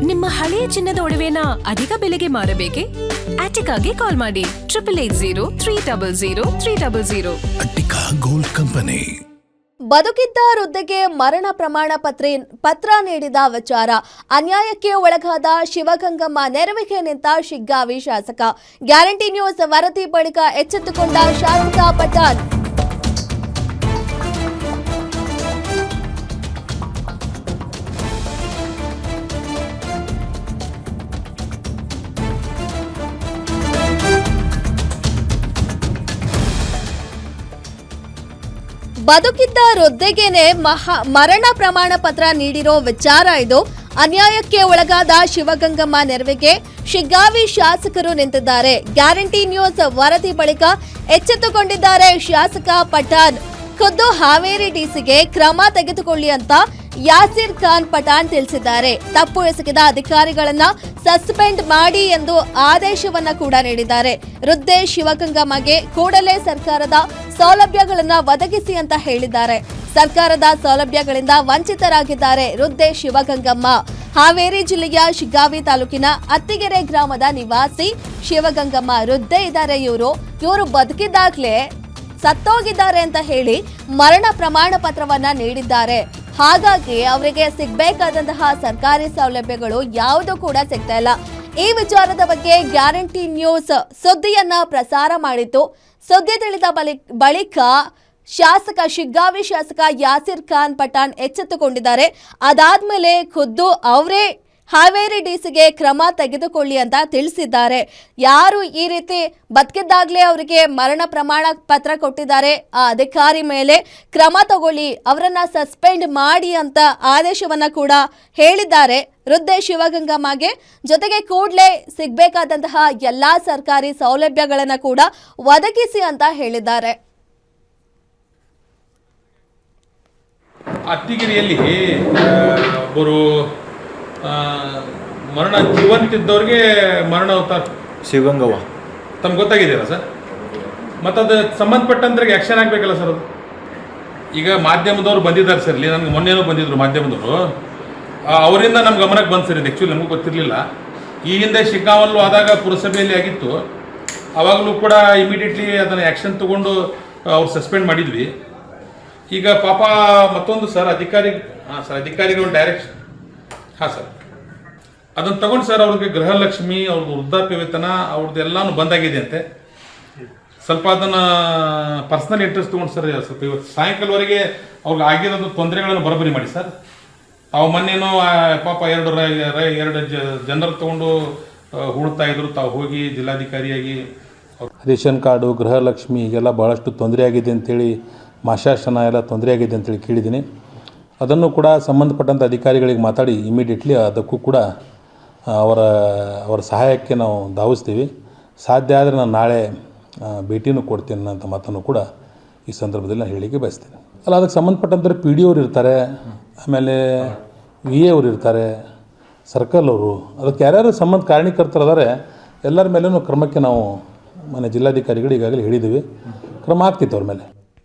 ನಿಮ್ಮ ಹಳೆಯ ಚಿನ್ನದ ಒಡವೆನ ಅಧಿಕ ಬೆಲೆಗೆ ಮಾರಬೇಕೆ? ಆಟಿಕಾಗೆ ಕಾಲ್ ಮಾಡಿ 8880 ಅಟ್ಟಿಕಾ ಗೋಲ್ಡ್ ಕಂಪನಿ. ಬದುಕಿದ್ದ ವೃದ್ಧೆಗೆ ಮರಣ ಪ್ರಮಾಣ ಪತ್ರ ನೀಡಿದ ವಿಚಾರ ಅನ್ಯಾಯಕ್ಕೆ ಒಳಗಾದ ಶಿವಗಂಗಮ್ಮ ನೆರವಿಗೆ ನಿಂತ ಶಿಗ್ಗಾವಿ ಶಾಸಕ. ಗ್ಯಾರಂಟಿ ನ್ಯೂಸ್ ವರದಿ ಬಳಿಕ ಎಚ್ಚೆತ್ತುಕೊಂಡ ಶಾಸಕ ಪಠಾಣ್. ಬದುಕಿದ್ದ ವೃದ್ಧೆಗೆನೆ ಮರಣ ಪ್ರಮಾಣ ಪತ್ರ ನೀಡಿರೋ ವಿಚಾರ ಇದು. ಅನ್ಯಾಯಕ್ಕೆ ಒಳಗಾದ ಶಿವಗಂಗಮ್ಮ ನೆರವಿಗೆ ಶಿಗ್ಗಾವಿ ಶಾಸಕರು ನಿಂತಿದ್ದಾರೆ. ಗ್ಯಾರಂಟಿ ನ್ಯೂಸ್ ವರದಿ ಬಳಿಕ ಎಚ್ಚೆತ್ತುಕೊಂಡಿದ್ದಾರೆ ಶಾಸಕ ಪಠಾಣ್. ಖುದ್ದು ಹಾವೇರಿ ಡಿಸಿಗೆ ಕ್ರಮ ತೆಗೆದುಕೊಳ್ಳಿ ಅಂತ ಯಾಸಿರ್ ಖಾನ್ ಪಠಾಣ್ ತಿಳಿಸಿದ್ದಾರೆ. ತಪ್ಪು ಎಸಗಿದ ಅಧಿಕಾರಿಗಳನ್ನ ಸಸ್ಪೆಂಡ್ ಮಾಡಿ ಎಂದು ಆದೇಶವನ್ನ ಕೂಡ ನೀಡಿದ್ದಾರೆ. ವೃದ್ಧೆ ಶಿವಗಂಗಮ್ಮಗೆ ಕೂಡಲೇ ಸರ್ಕಾರದ ಸೌಲಭ್ಯಗಳನ್ನ ಒದಗಿಸಿ ಅಂತ ಹೇಳಿದ್ದಾರೆ. ಸರ್ಕಾರದ ಸೌಲಭ್ಯಗಳಿಂದ ವಂಚಿತರಾಗಿದ್ದಾರೆ ವೃದ್ಧೆ ಶಿವಗಂಗಮ್ಮ. ಹಾವೇರಿ ಜಿಲ್ಲೆಯ ಶಿಗ್ಗಾವಿ ತಾಲೂಕಿನ ಅತ್ತಿಗೆರೆ ಗ್ರಾಮದ ನಿವಾಸಿ ಶಿವಗಂಗಮ್ಮ ವೃದ್ಧೆ ಇದ್ದಾರೆ. ಇವರು ಬದುಕಿದಾಗ್ಲೇ ಸತ್ತೋಗಿದ್ದಾರೆ ಅಂತ ಹೇಳಿ ಮರಣ ಪ್ರಮಾಣ ಪತ್ರವನ್ನ ನೀಡಿದ್ದಾರೆ. ಹಾಗಾಗಿ ಅವರಿಗೆ ಸಿಗಬೇಕಾದಂತಹ ಸರ್ಕಾರಿ ಸೌಲಭ್ಯಗಳು ಯಾವುದೂ ಕೂಡ ಸಿಗ್ತಾ ಇಲ್ಲ. ಈ ವಿಚಾರದ ಬಗ್ಗೆ ಗ್ಯಾರಂಟಿ ನ್ಯೂಸ್ ಸುದ್ದಿಯನ್ನ ಪ್ರಸಾರ ಮಾಡಿತ್ತು. ಸುದ್ದಿ ತಿಳಿದ ಬಳಿಕ ಶಿಗ್ಗಾವಿ ಶಾಸಕ ಯಾಸಿರ್ ಖಾನ್ ಪಠಾಣ್ ಎಚ್ಚೆತ್ತುಕೊಂಡಿದ್ದಾರೆ. ಅದಾದ್ಮೇಲೆ ಖುದ್ದು ಅವರೇ ಹಾವೇರಿ ಡಿಸಿಗೆ ಕ್ರಮ ತೆಗೆದುಕೊಳ್ಳಿ ಅಂತ ತಿಳಿಸಿದ್ದಾರೆ. ಯಾರು ಈ ರೀತಿ ಬದುಕಿದ್ದಾಗಲೇ ಅವರಿಗೆ ಮರಣ ಪ್ರಮಾಣ ಪತ್ರ ಕೊಟ್ಟಿದ್ದಾರೆ, ಆ ಅಧಿಕಾರಿ ಮೇಲೆ ಕ್ರಮ ತಗೊಳ್ಳಿ, ಅವರನ್ನ ಸಸ್ಪೆಂಡ್ ಮಾಡಿ ಅಂತ ಆದೇಶವನ್ನ ಕೂಡ ಹೇಳಿದ್ದಾರೆ. ವೃದ್ಧೆ ಶಿವಗಂಗಮ್ಮಗೆ ಜೊತೆಗೆ ಕೂಡಲೇ ಸಿಗಬೇಕಾದಂತಹ ಎಲ್ಲಾ ಸರ್ಕಾರಿ ಸೌಲಭ್ಯಗಳನ್ನ ಕೂಡ ಒದಗಿಸಿ ಅಂತ ಹೇಳಿದ್ದಾರೆ. ಅತ್ತಿಗಿರಿಯಲ್ಲಿ ಒಬ್ಬರು ಮರಣ ಜೀವಂತಿದ್ದವ್ರಿಗೆ ಮರಣ ಅವತಾರ ಶಿವಗಂಗವ್ವ ತಮ್ಗೆ ಗೊತ್ತಾಗಿದೆಯಲ್ಲ ಸರ್? ಮತ್ತು ಅದು ಸಂಬಂಧಪಟ್ಟಂತ್ರಿಗೆ ಆ್ಯಕ್ಷನ್ ಆಗಬೇಕಲ್ಲ ಸರ್. ಅದು ಈಗ ಮಾಧ್ಯಮದವ್ರು ಬಂದಿದ್ದಾರೆ ಸರ್, ಇಲ್ಲಿ ನನಗೆ ಮೊನ್ನೆನೂ ಬಂದಿದ್ದರು ಮಾಧ್ಯಮದವರು. ಅವರಿಂದ ನಮ್ಮ ಗಮನಕ್ಕೆ ಬಂದು ಸರ್, ಇದು ಆ್ಯಕ್ಚುಲಿ ನಮಗೂ ಗೊತ್ತಿರಲಿಲ್ಲ. ಈ ಹಿಂದೆ ಶಿಗ್ಗಾವಲ್ಲೂ ಆದಾಗ ಪುರಸಭೆಯಲ್ಲಿ ಆಗಿತ್ತು, ಆವಾಗಲೂ ಕೂಡ ಇಮಿಡಿಯೇಟ್ಲಿ ಅದನ್ನು ಆ್ಯಕ್ಷನ್ ತೊಗೊಂಡು ಅವ್ರು ಸಸ್ಪೆಂಡ್ ಮಾಡಿದ್ವಿ. ಈಗ ಪಾಪ ಮತ್ತೊಂದು ಸರ್ ಅಧಿಕಾರಿಗಳು ಡೈರೆಕ್ಷನ್ ಸರ್ ಅದನ್ನು ತಗೊಂಡು ಸರ್ ಅವ್ರಿಗೆ ಗೃಹಲಕ್ಷ್ಮಿ, ಅವ್ರದ್ದು ವೃದ್ಧಾಪ್ಯ ವೇತನ ಅವ್ರದ್ದು ಎಲ್ಲನೂ ಬಂದಾಗಿದೆ ಅಂತೆ. ಸ್ವಲ್ಪ ಅದನ್ನು ಪರ್ಸ್ನಲ್ ಇಂಟ್ರೆಸ್ಟ್ ತೊಗೊಂಡು ಸರ್ ಸ್ವಲ್ಪ ಇವತ್ತು ಸಾಯಂಕಾಲವರೆಗೆ ಅವ್ರಿಗೆ ಆಗಿರೋದು ತೊಂದರೆಗಳನ್ನು ಬರೋಬ್ಬರಿ ಮಾಡಿ ಸರ್. ತಾವು ಮೊನ್ನೇನೋ ಪಾಪ ಎರಡು ಜನರು ತೊಗೊಂಡು ಹೂಳ್ತಾ ಇದ್ರು, ತಾವು ಹೋಗಿ ಜಿಲ್ಲಾಧಿಕಾರಿಯಾಗಿ ರೇಷನ್ ಕಾರ್ಡು, ಗೃಹಲಕ್ಷ್ಮಿ ಈಗೆಲ್ಲ ಭಾಳಷ್ಟು ತೊಂದರೆ ಆಗಿದೆ ಅಂಥೇಳಿ, ಮಾಶಾಸನ ಎಲ್ಲ ತೊಂದರೆ ಆಗಿದೆ ಅಂತೇಳಿ ಕೇಳಿದ್ದೀನಿ. ಅದನ್ನು ಕೂಡ ಸಂಬಂಧಪಟ್ಟಂಥ ಅಧಿಕಾರಿಗಳಿಗೆ ಮಾತಾಡಿ ಇಮಿಡಿಯೇಟ್ಲಿ ಅದಕ್ಕೂ ಕೂಡ ಅವರ ಸಹಾಯಕ್ಕೆ ನಾವು ಧಾವಿಸ್ತೀವಿ. ಸಾಧ್ಯ ಆದರೆ ನಾನು ನಾಳೆ ಭೇಟಿನೂ ಕೊಡ್ತೀನಿ ಅನ್ನೋಂಥ ಮಾತನ್ನು ಕೂಡ ಈ ಸಂದರ್ಭದಲ್ಲಿ ನಾನು ಹೇಳಿಕೆ ಬಯಸ್ತೀನಿ. ಅಲ್ಲ, ಅದಕ್ಕೆ ಸಂಬಂಧಪಟ್ಟಂಥ ಪಿ ಡಿ ಅವರು ಇರ್ತಾರೆ, ಆಮೇಲೆ ವಿ ಎ ಅವರು ಇರ್ತಾರೆ, ಸರ್ಕಲ್ ಅವರು, ಅದಕ್ಕೆ ಯಾರ್ಯಾರು ಕಾರಣೀಕರ್ತರಿದ್ದಾರೆ ಎಲ್ಲರ ಮೇಲೂ ಕ್ರಮಕ್ಕೆ ನಾವು ಜಿಲ್ಲಾಧಿಕಾರಿಗಳು ಈಗಾಗಲೇ ಹೇಳಿದ್ದೀವಿ. ಕ್ರಮ ಆಗ್ತಿತ್ತು ಅವ್ರ ಮೇಲೆ.